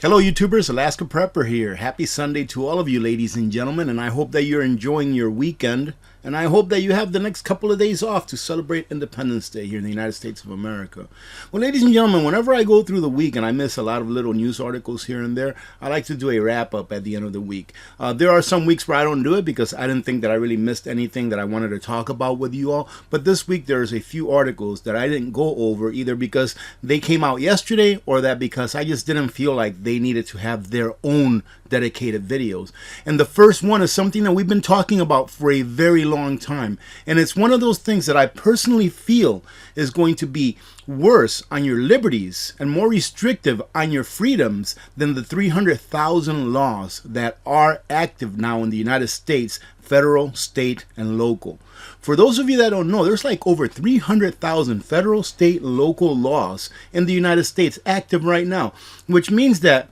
Hello YouTubers, Alaska Prepper here. Happy Sunday to all of you ladies and gentlemen, and I hope that you're enjoying your weekend, and I hope that you have the next couple of days off to celebrate Independence Day here in the United States of America. Well, ladies and gentlemen, whenever I go through the week and I miss a lot of little news articles here and there, I like to do a wrap-up at the end of the week. There are some weeks where I don't do it because I didn't think that I really missed anything that I wanted to talk about with you all, but this week there's a few articles that I didn't go over either because they came out yesterday or that because I just didn't feel like they needed to have their own dedicated videos. And the first one is something that we've been talking about for a very long time, and it's one of those things that I personally feel is going to be worse on your liberties and more restrictive on your freedoms than the 300,000 laws that are active now in the United States, federal, state, and local. For those of you that don't know, there's like over 300,000 federal, state, local laws in the United States active right now, which means that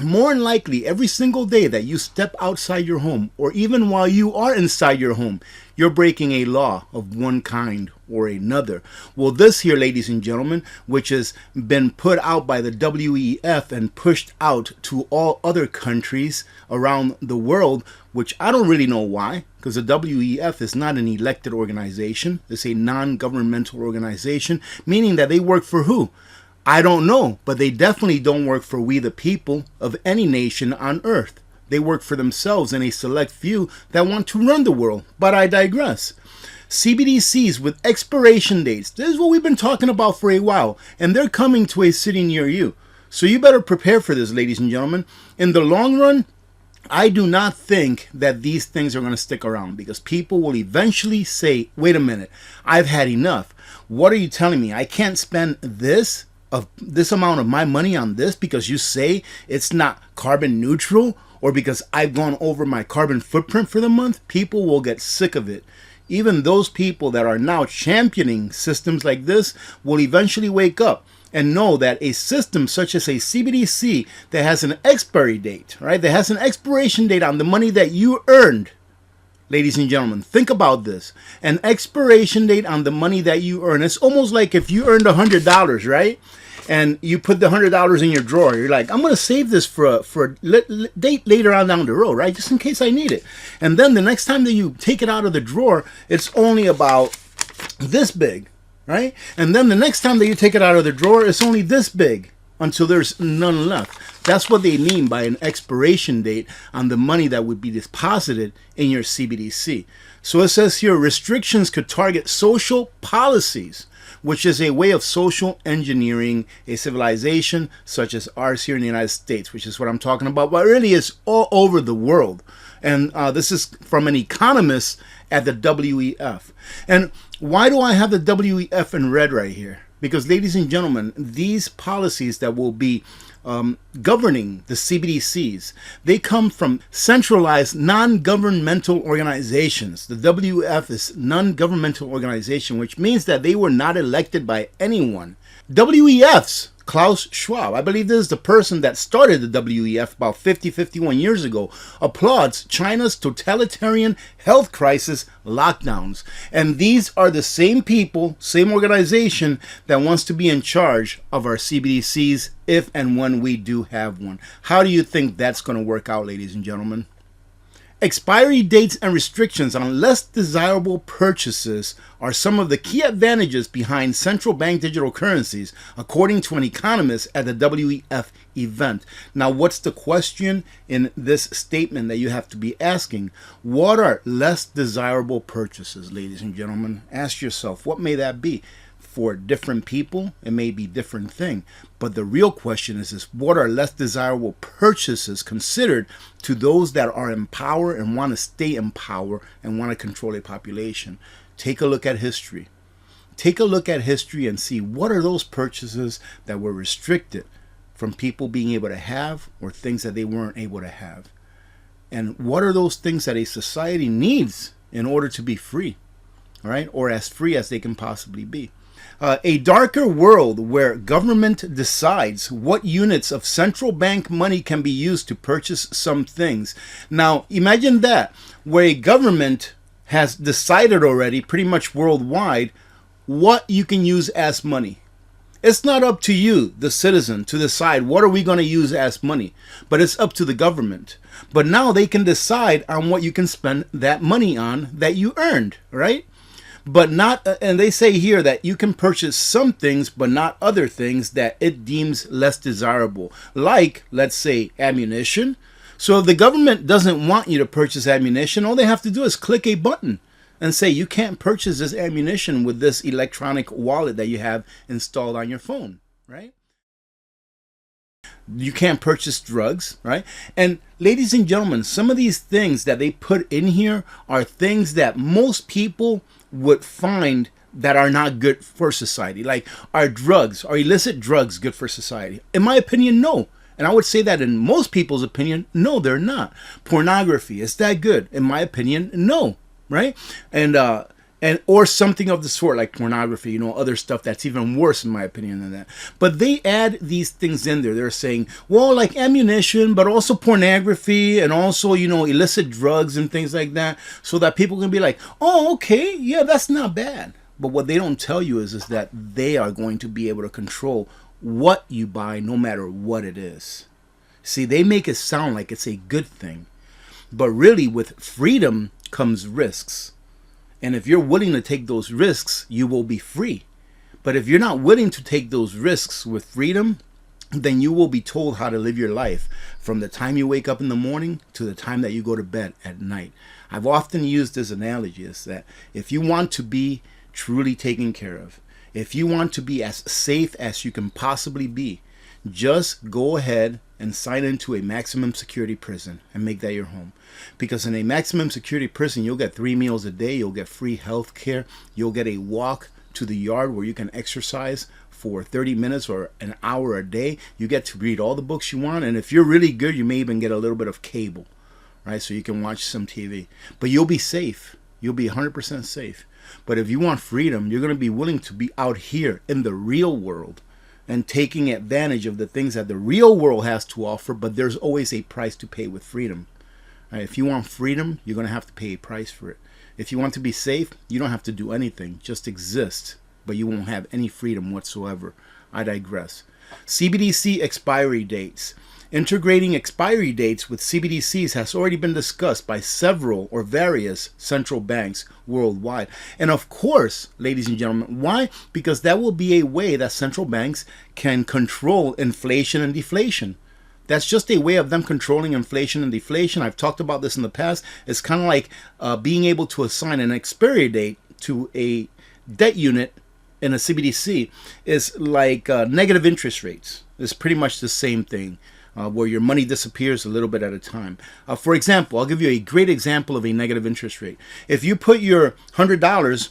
more than likely, every single day that you step outside your home, or even while you are inside your home, you're breaking a law of one kind or another. Well, this here, ladies and gentlemen, which has been put out by the WEF and pushed out to all other countries around the world, which I don't really know why, because the WEF is not an elected organization. It's a non-governmental organization, meaning that they work for who? I don't know, but they definitely don't work for we the people of any nation on earth. They work for themselves and a select few that want to run the world, but I digress. CBDCs with expiration dates. This is what we've been talking about for a while, and they're coming to a city near you. So you better prepare for this, ladies and gentlemen. In the long run, I do not think that these things are going to stick around because people will eventually say, wait a minute, I've had enough. What are you telling me? I can't spend this amount of my money on this because you say it's not carbon neutral or because I've gone over my carbon footprint for the month. People will get sick of it. Even those people that are now championing systems like this will eventually wake up and know that a system such as a CBDC that has an expiry date, right? That has an expiration date on the money that you earned. Ladies and gentlemen, think about this. An expiration date on the money that you earn. It's almost like if you earned $100, right? And you put the $100 in your drawer. You're like, I'm going to save this for a date later on down the road, right? Just in case I need it. And then the next time that you take it out of the drawer, it's only about this big, right? And then the next time that you take it out of the drawer, it's only this big until there's none left. That's what they mean by an expiration date on the money that would be deposited in your CBDC. So it says here, restrictions could target social policies, which is a way of social engineering a civilization such as ours here in the United States, which is what I'm talking about, but really is all over the world. And this is from an economist at the WEF. And why do I have the WEF in red right here? Because, ladies and gentlemen, these policies that will be governing the CBDCs, they come from centralized non-governmental organizations. The WEF is non-governmental organization, which means that they were not elected by anyone. WEFs, Klaus Schwab, I believe this is the person that started the WEF about 51 years ago, applauds China's totalitarian health crisis lockdowns. And these are the same people, same organization that wants to be in charge of our CBDCs if and when we do have one. How do you think that's going to work out, ladies and gentlemen? Expiry dates and restrictions on less desirable purchases are some of the key advantages behind central bank digital currencies, according to an economist at the WEF event. Now, what's the question in this statement that you have to be asking? What are less desirable purchases, ladies and gentlemen? Ask yourself, what may that be? For different people, it may be different thing. But the real question is what are less desirable purchases considered to those that are in power and want to stay in power and want to control a population? Take a look at history. Take a look at history and see what are those purchases that were restricted from people being able to have or things that they weren't able to have. And what are those things that a society needs in order to be free, all right? Or as free as they can possibly be. A darker world where government decides what units of central bank money can be used to purchase some things. Now, imagine that, where a government has decided already pretty much worldwide what you can use as money. It's not up to you, the citizen, to decide what are we going to use as money, but it's up to the government. But now they can decide on what you can spend that money on that you earned, right? But not, and they say here that you can purchase some things, but not other things that it deems less desirable, like, let's say, ammunition. So if the government doesn't want you to purchase ammunition, all they have to do is click a button and say you can't purchase this ammunition with this electronic wallet that you have installed on your phone, right? You can't purchase drugs, right? And ladies and gentlemen, some of these things that they put in here are things that most people would find that are not good for society. Like, are illicit drugs good for society? In my opinion, no. And I would say that in most people's opinion, no, they're not. Pornography, is that good? In my opinion, no, right? And or something of the sort, like pornography, other stuff that's even worse in my opinion than that. But they add these things in there. They're saying, well, like ammunition, but also pornography, and also, illicit drugs and things like that, so that people can be like, oh, okay, yeah, that's not bad. But what they don't tell you is that they are going to be able to control what you buy, no matter what it is. See, they make it sound like it's a good thing, but really with freedom comes risks. And if you're willing to take those risks, you will be free. But if you're not willing to take those risks with freedom, then you will be told how to live your life from the time you wake up in the morning to the time that you go to bed at night. I've often used this analogy is that if you want to be truly taken care of, if you want to be as safe as you can possibly be, just go ahead and sign into a maximum security prison and make that your home. Because in a maximum security prison, you'll get 3 meals a day, you'll get free health care, you'll get a walk to the yard where you can exercise for 30 minutes or an hour a day. You get to read all the books you want, and if you're really good, you may even get a little bit of cable, right? So you can watch some TV. But you'll be safe. You'll be 100% safe. But if you want freedom, you're going to be willing to be out here in the real world and taking advantage of the things that the real world has to offer, but there's always a price to pay with freedom. Right? If you want freedom, you're going to have to pay a price for it. If you want to be safe, you don't have to do anything, just exist, but you won't have any freedom whatsoever. I digress. CBDC expiry dates. Integrating expiry dates with CBDCs has already been discussed by several or various central banks worldwide. And of course, ladies and gentlemen, why? Because that will be a way that central banks can control inflation and deflation. That's just a way of them controlling inflation and deflation. I've talked about this in the past. It's kind of like being able to assign an expiry date to a debt unit in a CBDC is like negative interest rates. It's pretty much the same thing. Where your money disappears a little bit at a time. For example, I'll give you a great example of a negative interest rate. If you put your $100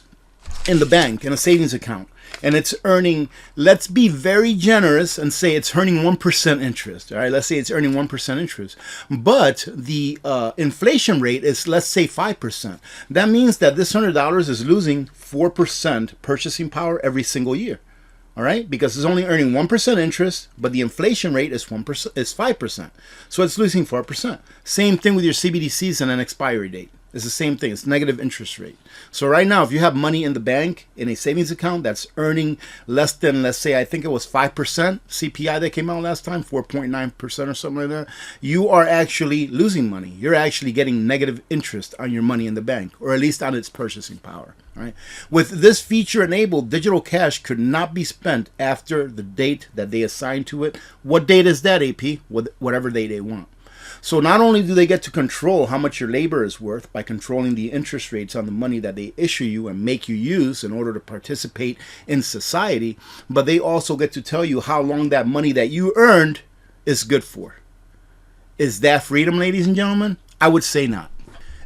in the bank in a savings account and it's earning, let's be very generous and say it's earning 1% interest. All right, let's say it's earning 1% interest, but the inflation rate is, let's say, 5%. That means that this $100 is losing 4% purchasing power every single year. All right, because it's only earning 1% interest, but the inflation rate is 5%. So it's losing 4%. Same thing with your CBDCs and an expiry date. It's the same thing. It's negative interest rate. So right now, if you have money in the bank in a savings account that's earning less than, let's say, I think it was 5% CPI that came out last time, 4.9% or something like that, you are actually losing money. You're actually getting negative interest on your money in the bank, or at least on its purchasing power. Right? With this feature enabled, digital cash could not be spent after the date that they assign to it. What date is that, AP? Whatever date they want. So not only do they get to control how much your labor is worth by controlling the interest rates on the money that they issue you and make you use in order to participate in society, but they also get to tell you how long that money that you earned is good for. Is that freedom, ladies and gentlemen? I would say not.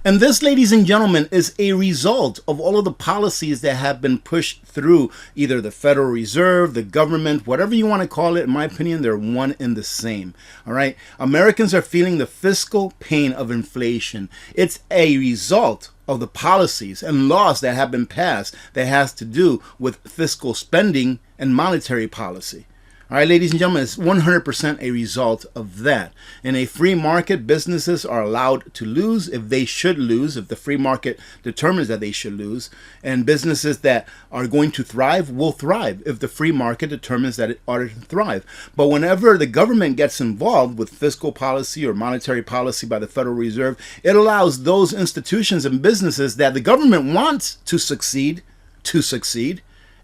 And this, ladies and gentlemen, is a result of all of the policies that have been pushed through either the Federal Reserve, the government, whatever you want to call it. In my opinion, they're one and the same. All right. Americans are feeling the fiscal pain of inflation. It's a result of the policies and laws that have been passed that has to do with fiscal spending and monetary policy. All right, ladies and gentlemen, it's 100% a result of that. In a free market, businesses are allowed to lose if they should lose, if the free market determines that they should lose. And businesses that are going to thrive will thrive if the free market determines that it ought to thrive. But whenever the government gets involved with fiscal policy or monetary policy by the Federal Reserve, it allows those institutions and businesses that the government wants to succeed,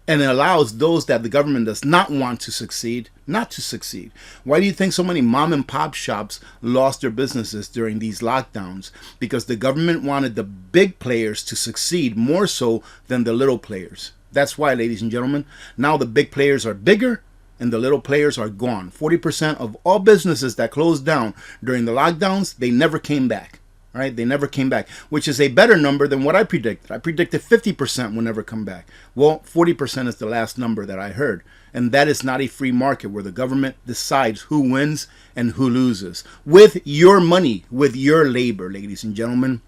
and it allows those that the government does not want to succeed not to succeed. Why do you think so many mom and pop shops lost their businesses during these lockdowns? Because the government wanted the big players to succeed more so than the little players. That's why, ladies and gentlemen, now the big players are bigger and the little players are gone. 40% of all businesses that closed down during the lockdowns, they never came back. Right? They never came back, which is a better number than what I predicted. I predicted 50% will never come back. Well, 40% is the last number that I heard. And that is not a free market where the government decides who wins and who loses. With your money, with your labor, ladies and gentlemen.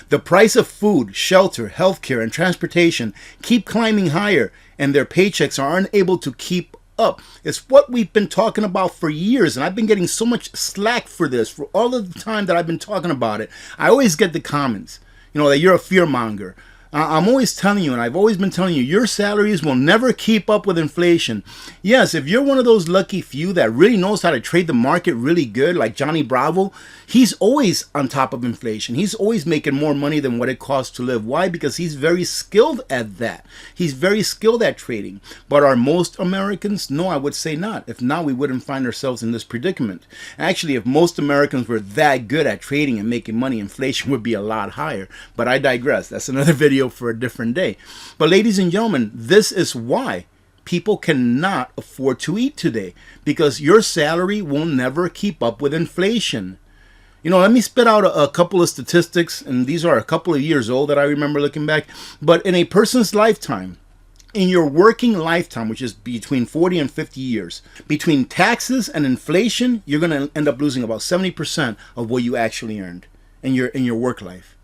The price of food, shelter, healthcare, and transportation keep climbing higher, and their paychecks are unable to keep up. It's what we've been talking about for years, and I've been getting so much slack for this for all of the time that I've been talking about it. I always get the comments, that you're a fearmonger. I'm always telling you, and I've always been telling you, your salaries will never keep up with inflation. Yes, if you're one of those lucky few that really knows how to trade the market really good, like Johnny Bravo, he's always on top of inflation. He's always making more money than what it costs to live. Why? Because he's very skilled at that. He's very skilled at trading. But are most Americans? No, I would say not. If not, we wouldn't find ourselves in this predicament. Actually, if most Americans were that good at trading and making money, inflation would be a lot higher. But I digress. That's another video for a different day. But ladies and gentlemen, this is why people cannot afford to eat today, because your salary will never keep up with inflation. Let me spit out a couple of statistics, and these are a couple of years old that I remember looking back. But in a person's lifetime, in your working lifetime, which is between 40 and 50 years, between taxes and inflation, you're going to end up losing about 70% of what you actually earned in your work life.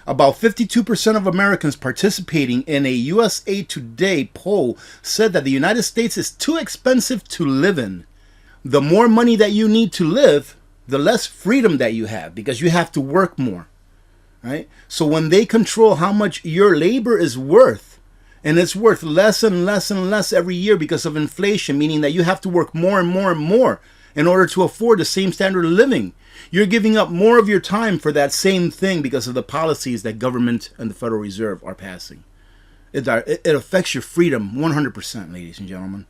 About 52% of Americans participating in a USA Today poll said that the United States is too expensive to live in. The more money that you need to live, the less freedom that you have, because you have to work more, right? So when they control how much your labor is worth, and it's worth less and less and less every year because of inflation, meaning that you have to work more and more and more in order to afford the same standard of living. You're giving up more of your time for that same thing because of the policies that government and the Federal Reserve are passing. It affects your freedom 100%, ladies and gentlemen.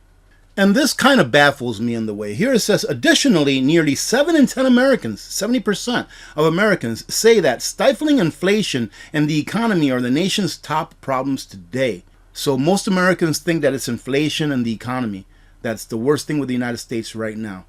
And this kind of baffles me in the way. Here it says, additionally, nearly 7 in 10 Americans, 70% of Americans, say that stifling inflation and the economy are the nation's top problems today. So most Americans think that it's inflation and the economy that's the worst thing with the United States right now.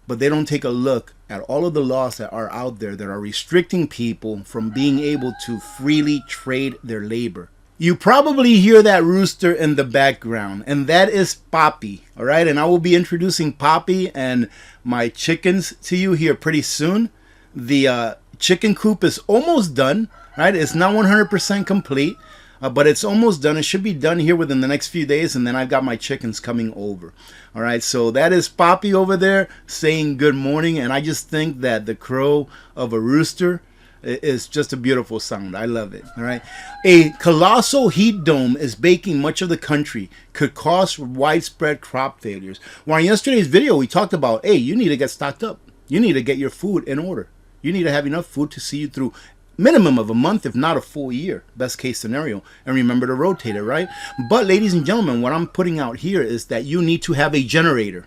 But they don't take a look at all of the laws that are out there that are restricting people from being able to freely trade their labor. You probably hear that rooster in the background, and that is Poppy, all right? And I will be introducing Poppy and my chickens to you here pretty soon. The chicken coop is almost done, right? It's not 100% complete. But it's almost done. It should be done here within the next few days, and then I've got my chickens coming over. All right, so that is Poppy over there saying good morning, and I just think that the crow of a rooster is just a beautiful sound. I love it. All right, a colossal heat dome is baking much of the country, could cause widespread crop failures. Well, in yesterday's video, we talked about, hey, you need to get stocked up. You need to get your food in order. You need to have enough food to see you through minimum of a month, if not a full year, best case scenario. And remember to rotate it, right? But ladies and gentlemen, what I'm putting out here is that you need to have a generator.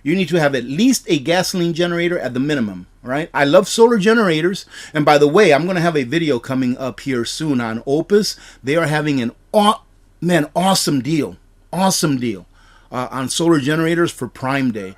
You need to have at least a gasoline generator at the minimum, right? I love solar generators. And by the way, I'm going to have a video coming up here soon on Opus. They are having an awesome deal on solar generators for Prime Day.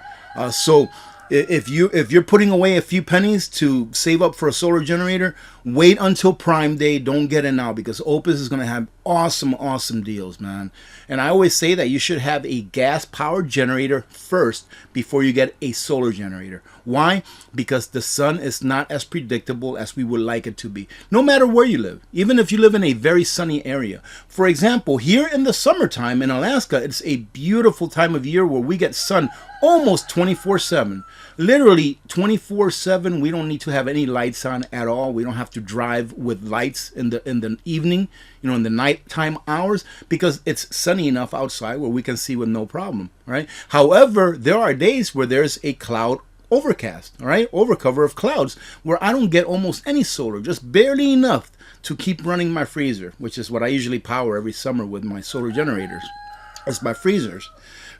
So if you're putting away a few pennies to save up for a solar generator, wait until Prime Day. Don't get it now, because Opus is going to have awesome, awesome deals, man. And I always say that you should have a gas powered generator first before you get a solar generator. Why? Because the sun is not as predictable as we would like it to be, no matter where you live, even if you live in a very sunny area. For example, here in the summertime in Alaska, it's a beautiful time of year where we get sun almost 24/7. Literally 24/7. We don't need to have any lights on at all. We don't have to drive with lights in the evening, in the nighttime hours, because it's sunny enough outside where we can see with no problem, right? However, there are days where there's a cloud overcast, all right, overcover of clouds, where I don't get almost any solar, just barely enough to keep running my freezer, which is what I usually power every summer with my solar generators. It's my freezers.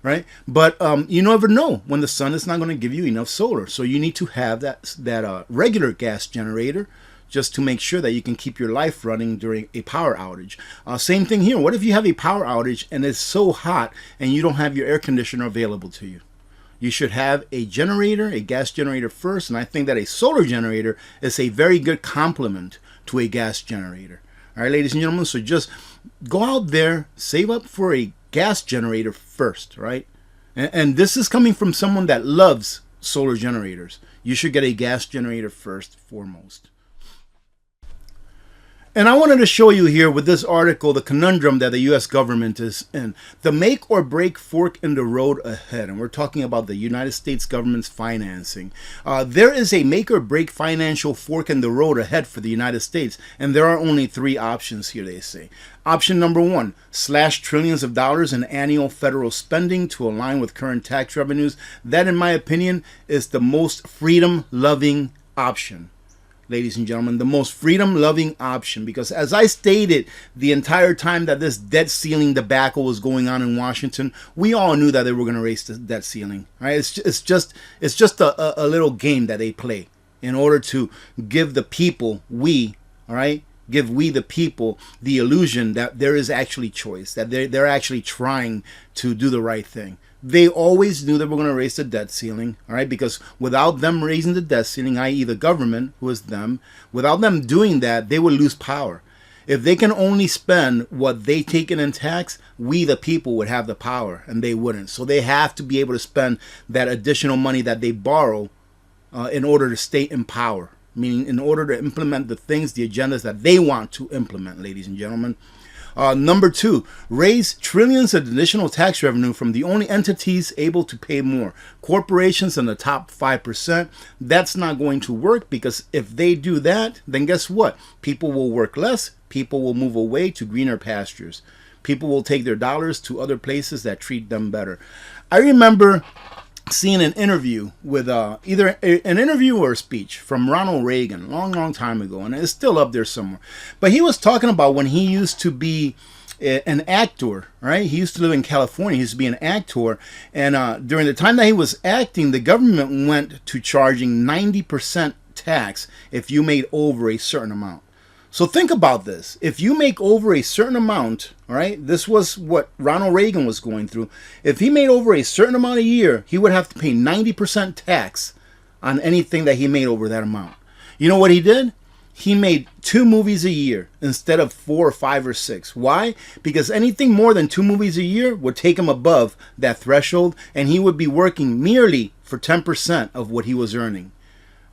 Right, but you never know when the sun is not going to give you enough solar, so you need to have that regular gas generator just to make sure that you can keep your life running during a power outage. Same thing here. What if you have a power outage and it's so hot and you don't have your air conditioner available to you? You should have a generator, a gas generator first, and I think that a solar generator is a very good complement to a gas generator. All right, ladies and gentlemen, so just go out there, save up for a gas generator first, right? And this is coming from someone that loves solar generators. You should get a gas generator first, foremost. And I wanted to show you here with this article the conundrum that the U.S. government is in. The make or break fork in the road ahead. And we're talking about the United States government's financing. There is a make or break financial fork in the road ahead for the United States. And there are only three options here, they say. Option number one, slash trillions of dollars in annual federal spending to align with current tax revenues. That, in my opinion, is the most freedom-loving option. Ladies and gentlemen, the most freedom-loving option, because as I stated the entire time that this debt ceiling debacle was going on in Washington, we all knew that they were going to raise the debt ceiling. Right? It's just a little game that they play in order to give the people, give we the people the illusion that there is actually choice, that they're actually trying to do the right thing. They always knew they were going to raise the debt ceiling, all right? Because without them raising the debt ceiling, i.e. the government, who is them, without them doing that, they would lose power. If they can only spend what they take in tax, we the people would have the power, and they wouldn't. So they have to be able to spend that additional money that they borrow in order to stay in power, meaning in order to implement the things, the agendas that they want to implement, ladies and gentlemen. Number two, raise trillions of additional tax revenue from the only entities able to pay more. Corporations in the top 5%. That's not going to work, because if they do that, then guess what? People will work less. People will move away to greener pastures. People will take their dollars to other places that treat them better. I remember seeing an interview with either an interview or a speech from Ronald Reagan long time ago, and it's still up there somewhere. But he was talking about when he used to be an actor, right? He used to live in California. He used to be an actor, and during the time that he was acting, the government went to charging 90% tax if you made over a certain amount. So think about this. If you make over a certain amount, all right, this was what Ronald Reagan was going through. If he made over a certain amount a year, he would have to pay 90% tax on anything that he made over that amount. You know what he did? He made 2 movies a year instead of 4 or 5 or 6. Why? Because anything more than 2 movies a year would take him above that threshold, and he would be working merely for 10% of what he was earning.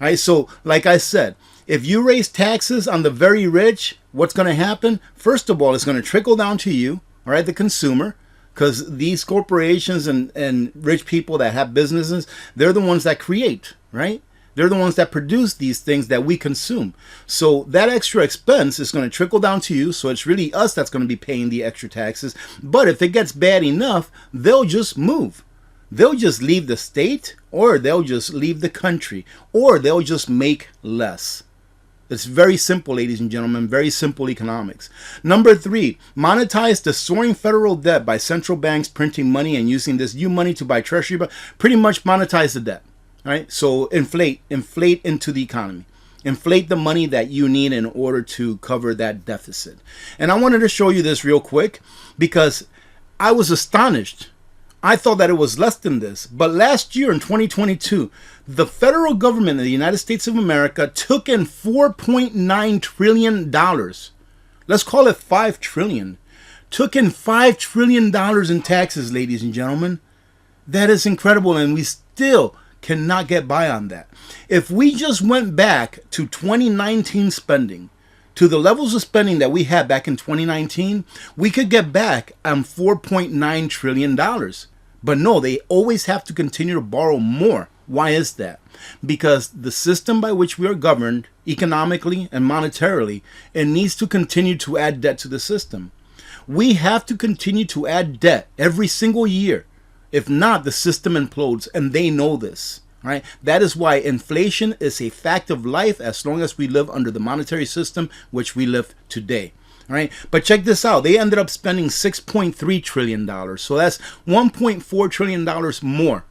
All right, so like I said, if you raise taxes on the very rich, what's going to happen? First of all, it's going to trickle down to you, all right, the consumer, because these corporations and rich people that have businesses, they're the ones that create, right? They're the ones that produce these things that we consume. So that extra expense is going to trickle down to you. So it's really us that's going to be paying the extra taxes. But if it gets bad enough, they'll just move. They'll just leave the state, or they'll just leave the country, or they'll just make less. It's very simple, ladies and gentlemen, very simple economics. Number 3, monetize the soaring federal debt by central banks printing money and using this new money to buy treasury, but pretty much monetize the debt, right? So inflate into the economy. Inflate the money that you need in order to cover that deficit. And I wanted to show you this real quick because I was astonished. I thought that it was less than this. But last year in 2022, the federal government of the United States of America took in $4.9 trillion. Let's call it $5 trillion. took in $5 trillion in taxes, ladies and gentlemen. That is incredible, and we still cannot get by on that. If we just went back to 2019 spending, to the levels of spending that we had back in 2019, we could get back on $4.9 trillion. But no, they always have to continue to borrow more. Why is that? Because the system by which we are governed economically and monetarily, it needs to continue to add debt to the system. We have to continue to add debt every single year. If not, the system implodes, and they know this. Right? That is why inflation is a fact of life as long as we live under the monetary system which we live today. Right? But check this out. They ended up spending $6.3 trillion. So that's $1.4 trillion more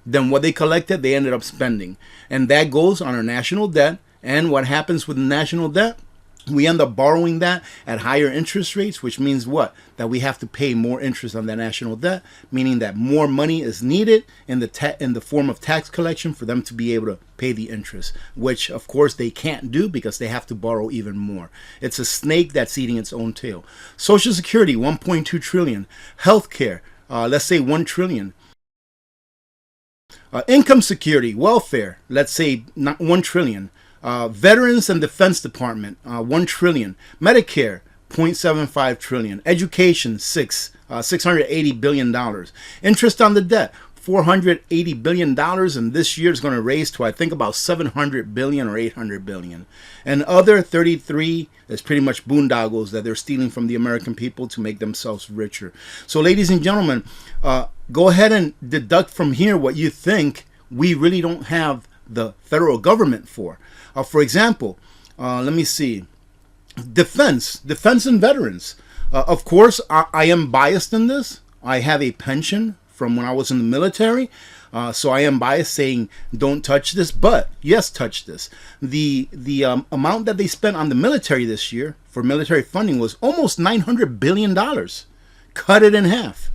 than what they collected, they ended up spending. And that goes on our national debt. And what happens with the national debt? We end up borrowing that at higher interest rates, which means what? That we have to pay more interest on that national debt, meaning that more money is needed in the form of tax collection for them to be able to pay the interest, which of course they can't do because they have to borrow even more. It's a snake that's eating its own tail. Social Security, 1.2 trillion. Healthcare, let's say 1 trillion. Income security, welfare, let's say 1 trillion. Veterans and Defense Department, 1 trillion. Medicare, 0.75 trillion. Education, $680 billion. Interest on the debt, $480 billion, and this year is going to raise to, I think, about 700 billion or 800 billion. And other 33 is pretty much boondoggles that they're stealing from the American people to make themselves richer. So, ladies and gentlemen, go ahead and deduct from here what you think we really don't have the federal government for. For example, let me see. Defense and veterans. Of course, I am biased in this. I have a pension from when I was in the military. So I am biased saying don't touch this, but yes, touch this. The amount that they spent on the military this year for military funding was almost $900 billion. Cut it in half.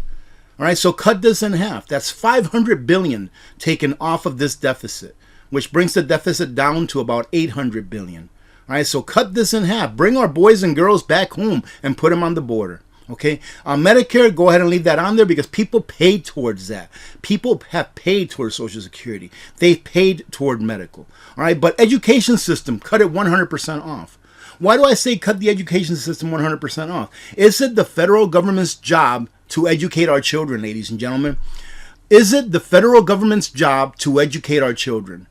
All right, so cut this in half. That's $500 billion taken off of this deficit, which brings the deficit down to about $800 billion. All right, so cut this in half. Bring our boys and girls back home and put them on the border. Okay, Medicare, go ahead and leave that on there because people paid towards that. People have paid towards Social Security. They've paid toward medical. All right, but education system, cut it 100% off. Why do I say cut the education system 100% off? Is it the federal government's job to educate our children, ladies and gentlemen? Is it the federal government's job to educate our children?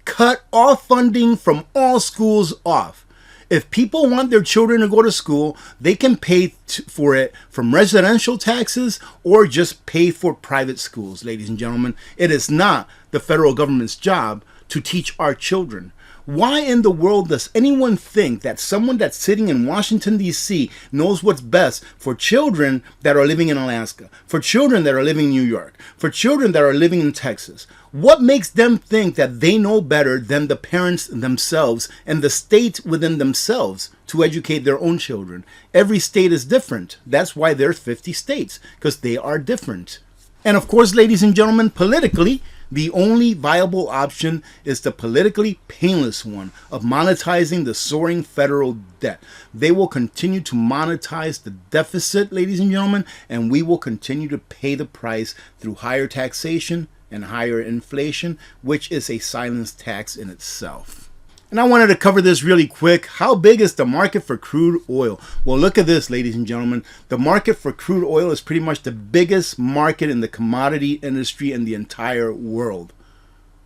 Cut all funding from all schools off. If people want their children to go to school, they can pay for it from residential taxes or just pay for private schools, ladies and gentlemen. It is not the federal government's job to teach our children. Why in the world does anyone think that someone that's sitting in Washington, D.C. knows what's best for children that are living in Alaska, for children that are living in New York, for children that are living in Texas? What makes them think that they know better than the parents themselves and the state within themselves to educate their own children? Every state is different. That's why there's 50 states, because they are different. And of course, ladies and gentlemen, politically, the only viable option is the politically painless one of monetizing the soaring federal debt. They will continue to monetize the deficit, ladies and gentlemen, and we will continue to pay the price through higher taxation and higher inflation, which is a silent tax in itself. And I wanted to cover this really quick. How big is the market for crude oil? Well, look at this, ladies and gentlemen. The market for crude oil is pretty much the biggest market in the commodity industry in the entire world.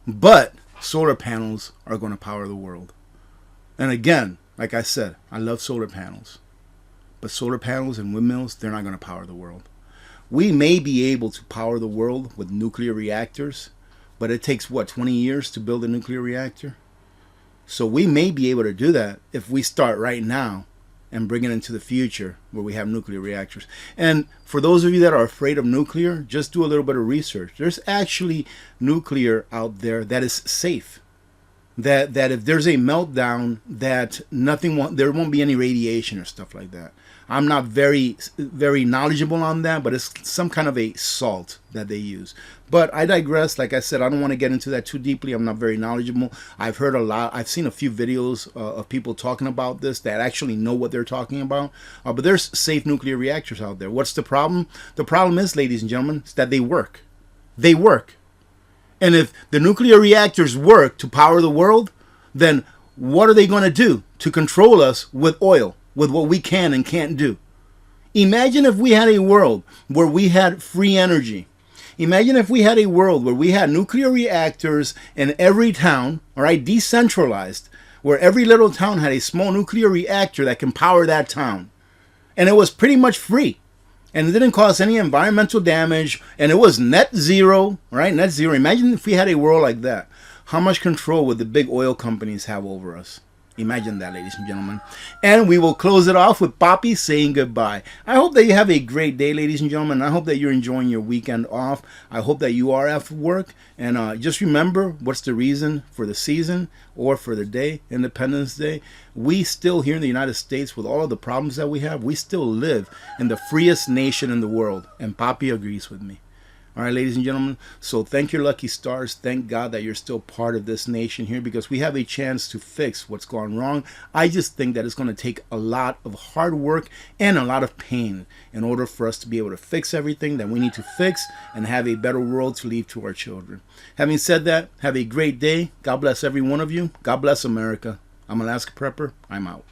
But solar panels are going to power the world. And again, like I said, I love solar panels. But solar panels and windmills, they're not going to power the world. We may be able to power the world with nuclear reactors, but it takes, 20 years to build a nuclear reactor? So we may be able to do that if we start right now and bring it into the future where we have nuclear reactors. And for those of you that are afraid of nuclear, just do a little bit of research. There's actually nuclear out there that is safe. That if there's a meltdown, that there won't be any radiation or stuff like that. I'm not very knowledgeable on that, but it's some kind of a salt that they use. But I digress. Like I said, I don't want to get into that too deeply. I'm not very knowledgeable. I've heard a lot. I've seen a few videos of people talking about this that actually know what they're talking about. But there's safe nuclear reactors out there. What's the problem? The problem is, ladies and gentlemen, is that they work. They work. And if the nuclear reactors work to power the world, then what are they going to do to control us with oil, with what we can and can't do? Imagine if we had a world where we had free energy. Imagine if we had a world where we had nuclear reactors in every town, all right, decentralized, where every little town had a small nuclear reactor that can power that town. And it was pretty much free. And it didn't cause any environmental damage. And it was net zero, right? Net zero. Imagine if we had a world like that. How much control would the big oil companies have over us? Imagine that, ladies and gentlemen. And we will close it off with Poppy saying goodbye. I hope that you have a great day, ladies and gentlemen. I hope that you're enjoying your weekend off. I hope that you are at work. And just remember, what's the reason for the season or for the day, Independence Day? We still here in the United States, with all of the problems that we have, we still live in the freest nation in the world. And Poppy agrees with me. All right, ladies and gentlemen, so thank your lucky stars. Thank God that you're still part of this nation here, because we have a chance to fix what's gone wrong. I just think that it's going to take a lot of hard work and a lot of pain in order for us to be able to fix everything that we need to fix and have a better world to leave to our children. Having said that, have a great day. God bless every one of you. God bless America. I'm Alaska Prepper. I'm out.